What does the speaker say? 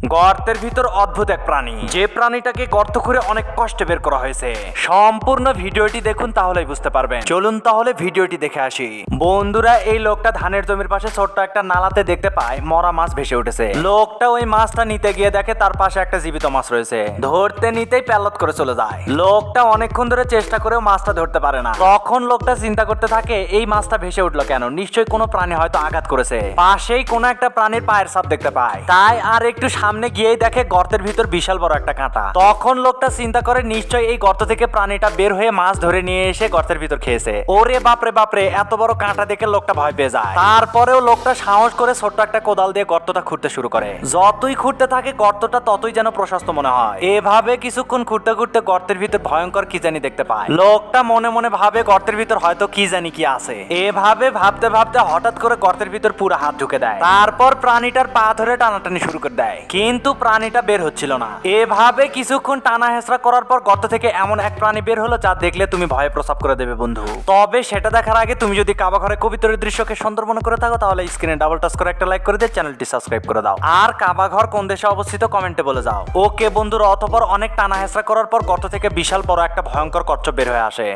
গর্তের ভিতর অদ্ভুত এক প্রাণী, যে প্রাণীটাকে গর্ত খুঁড়ে অনেক কষ্টে বের করা হয়েছে। সম্পূর্ণ ভিডিওটি দেখুন, তাহলেই বুঝতে পারবেন। চলুন তাহলে ভিডিওটি দেখে আসি। বন্ধুরা, এই লোকটা ধানের জমির পাশে ছোট্ট একটা নালাতে দেখতে পায় মরা মাছ ভেসে উঠেছে। লোকটা ওই মাছটা নিতে গিয়ে দেখে তার পাশে একটা জীবিত মাছ রয়েছে। ধরতে নিতেই প্যালট করে চলে যায়। লোকটা অনেকক্ষণ ধরে চেষ্টা করেও মাছটা ধরতে পারে না। তখন লোকটা চিন্তা করতে থাকে, এই মাছটা ভেসে উঠলো কেন? নিশ্চয়ই কোনো প্রাণী হয়তো আঘাত করেছে। পাশেই কোনো একটা প্রাণীর পায়ের ছাপ দেখতে পায়। তাই আর একটু সামনে গিয়েই দেখে গর্তের ভিতর বিশাল বড় একটা কাঁটা। তখন লোকটা চিন্তা করে, নিশ্চয়ই এই গর্ত থেকে প্রাণীটা বের হয়ে মাছ ধরে নিয়ে এসে গর্তের ভিতর খেয়েছে। ওরে বাপরে বাপরে, এত বড় কাঁটা দেখে লোকটা ভয় পেয়ে যায়। তারপরেও লোকটা সাহস করে ছোট্ট একটা কোদাল দিয়ে গর্তটা খুঁড়তে শুরু করে। যতই খুঁড়তে থাকে গর্তটা ততই যেন প্রশস্ত মনে হয়। এভাবে কিছুক্ষণ খুঁড়তে খুঁড়তে গর্তের ভিতর ভয়ঙ্কর কি জানি দেখতে পায়। লোকটা মনে মনে ভাবে গর্তের ভিতর হয়তো কি জানি কি আছে। এভাবে ভাবতে ভাবতে হঠাৎ করে গর্তের ভিতর পুরো হাত ঢুকে দেয়। তারপর প্রাণীটার পা ধরে টানাটানি শুরু করে দেয়, কিন্তু প্রাণীটা বের হচ্ছিল না। এভাবে কিছুক্ষণ টানা হেঁচড়া করার পর গর্ত থেকে এমন এক প্রাণী বের হলো যা দেখলে তুমি ভয়ে প্রস্রাব করে দেবে বন্ধু। তবে সেটা দেখার আগে তুমি যদি কাবা ঘরে কবিতরের দৃশ্যকে সুন্দর মনে করে থাকো, তাহলে স্ক্রিনে ডাবল টাচ করে একটা লাইক করে দিয়ে চ্যানেলটি সাবস্ক্রাইব করে দাও। আর কাবা ঘর কোন দেশে অবস্থিত কমেন্টে বলে যাও। ওকে বন্ধুরা, অতঃপর অনেক টানা হেঁচড়া করার পর গর্ত থেকে বিশাল বড় একটা ভয়ঙ্কর কচ্ছপ বের হয়ে আসে।